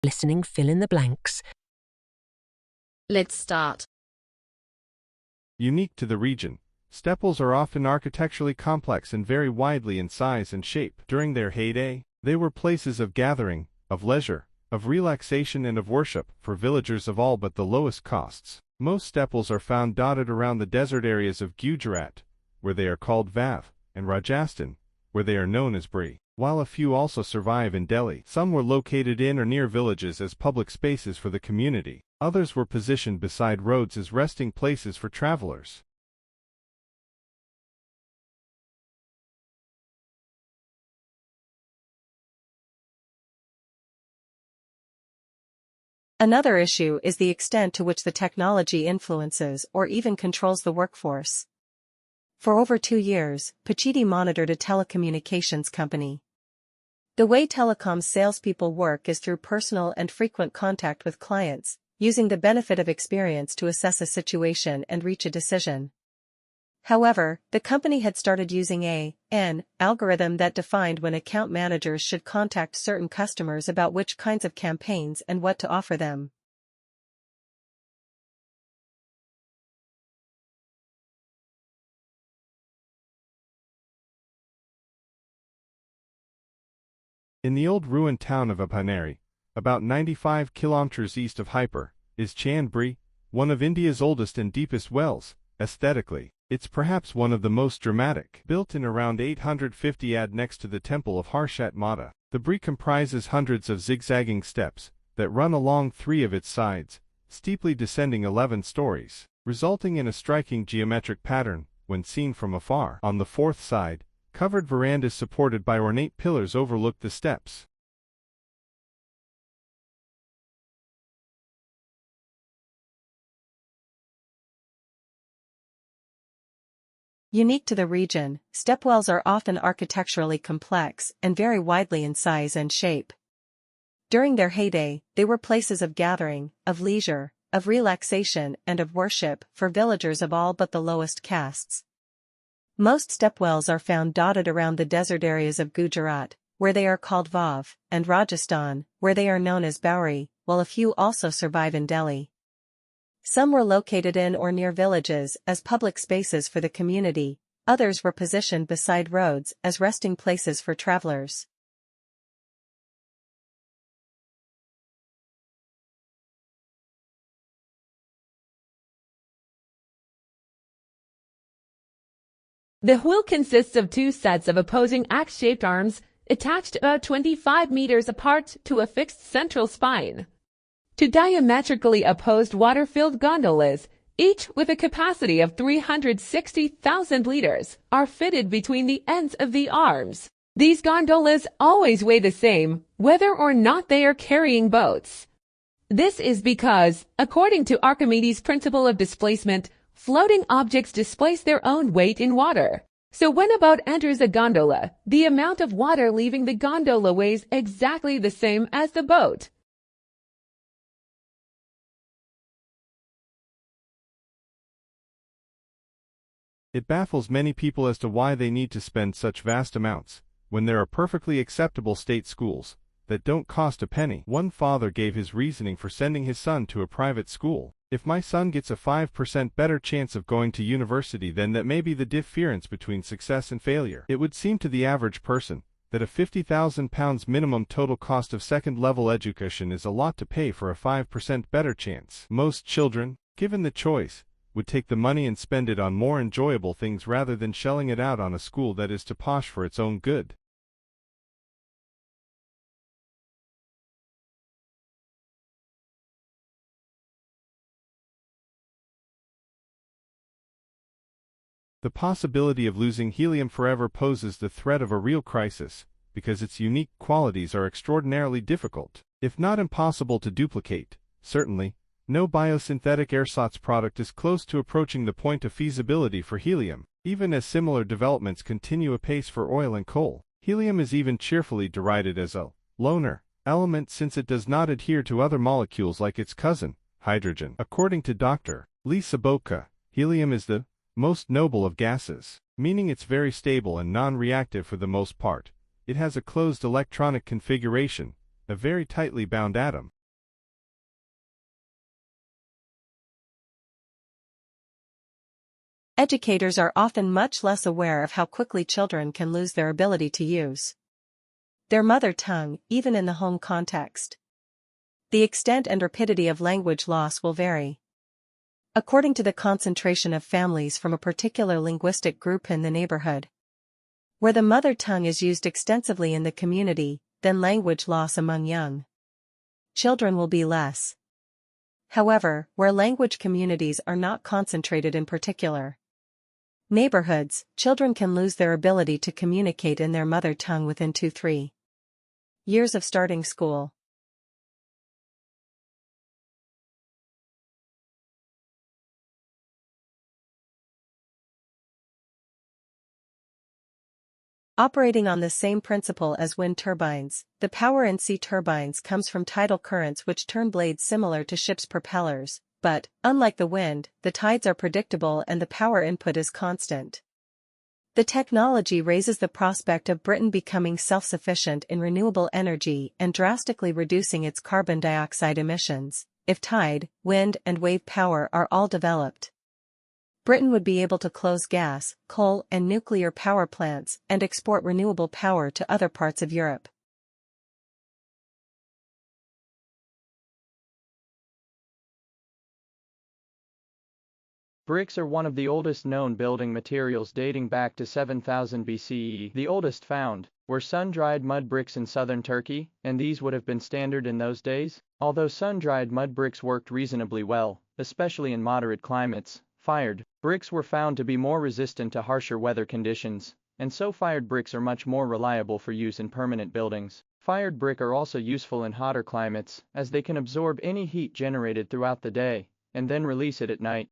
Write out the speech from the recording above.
Listening, fill in the blanks. Let's start. Unique to the region, steppe wells are often architecturally complex and vary widely in size and shape. During their heyday, they were places of gathering, of leisure, of relaxation and of worship for villagers of all but the lowest castes. Most steppe wells are found dotted around the desert areas of Gujarat, where they are called Vav, and Rajasthan, where they are known as Bri, while a few also survive in Delhi. Some were located in or near villages as public spaces for the community. Others were positioned beside roads as resting places for travelers. Another issue is the extent to which the technology influences or even controls the workforce. For over 2 years, Pachidi monitored a telecommunications company. The way telecom salespeople work is through personal and frequent contact with clients, using the benefit of experience to assess a situation and reach a decision. However, the company had started using an algorithm that defined when account managers should contact certain customers about which kinds of campaigns and what to offer them. In the old ruined town of Apaneri, about 95 kilometers east of Hyper, is Chand Bri, one of India's oldest and deepest wells. Aesthetically, it's perhaps one of the most dramatic. Built in around 850 AD next to the temple of Harshat Mata, the Bri comprises hundreds of zigzagging steps that run along 3 of its sides, steeply descending 11 stories, resulting in a striking geometric pattern when seen from afar. On the 4th side, covered verandas supported by ornate pillars overlook the steps. Unique to the region, steppe wells are often architecturally complex and vary widely in size and shape. During their heyday, they were places of gathering, of leisure, of relaxation and of worship for villagers of all but the lowest castes. Most steppe wells are found dotted around the desert areas of Gujarat, where they are called Vav, and Rajasthan, where they are known as Bauri, while a few also survive in Delhi. Some were located in or near villages as public spaces for the community, others were positioned beside roads as resting places for travelers. The wheel consists of 2 sets of opposing axe-shaped arms attached about 25 meters apart to a fixed central spine. 2 diametrically opposed water-filled gondolas, each with a capacity of 360,000 liters, are fitted between the ends of the arms. These gondolas always weigh the same, whether or not they are carrying boats. This is because, according to Archimedes' principle of displacement, floating objects displace their own weight in water. So when a boat enters a gondola, the amount of water leaving the gondola weighs exactly the same as the boat. It baffles many people as to why they need to spend such vast amounts, when there are perfectly acceptable state schools that don't cost a penny. One father gave his reasoning for sending his son to a private school. If my son gets a 5% better chance of going to university, then that may be the difference between success and failure. It would seem to the average person that a £50,000 minimum total cost of second-level education is a lot to pay for a 5% better chance. Most children, given the choice, would take the money and spend it on more enjoyable things rather than shelling it out on a school that is too posh for its own good. The possibility of losing helium forever poses the threat of a real crisis, because its unique qualities are extraordinarily difficult, if not impossible to duplicate. Certainly, no biosynthetic ersatz product is close to approaching the point of feasibility for helium, even as similar developments continue apace for oil and coal. Helium is even cheerfully derided as a loner element since it does not adhere to other molecules like its cousin, hydrogen. According to Dr. Lee Sobotka, helium is the most noble of gases, meaning it's very stable and non-reactive for the most part. It has a closed electronic configuration, a very tightly bound atom. Educators are often much less aware of how quickly children can lose their ability to use their mother tongue, even in the home context. The extent and rapidity of language loss will vary according to the concentration of families from a particular linguistic group in the neighborhood. Where the mother tongue is used extensively in the community, then language loss among young children will be less. However, where language communities are not concentrated in particular neighborhoods, children can lose their ability to communicate in their mother tongue within 2-3 years of starting school. Operating on the same principle as wind turbines, the power in sea turbines comes from tidal currents which turn blades similar to ships' propellers, but, unlike the wind, the tides are predictable and the power input is constant. The technology raises the prospect of Britain becoming self-sufficient in renewable energy and drastically reducing its carbon dioxide emissions, if tide, wind and wave power are all developed. Britain would be able to close gas, coal and nuclear power plants and export renewable power to other parts of Europe. Bricks are one of the oldest known building materials dating back to 7000 BCE. The oldest found were sun-dried mud bricks in southern Turkey, and these would have been standard in those days. Although sun-dried mud bricks worked reasonably well, especially in moderate climates, fired bricks were found to be more resistant to harsher weather conditions, and so fired bricks are much more reliable for use in permanent buildings. Fired brick are also useful in hotter climates, as they can absorb any heat generated throughout the day, and then release it at night.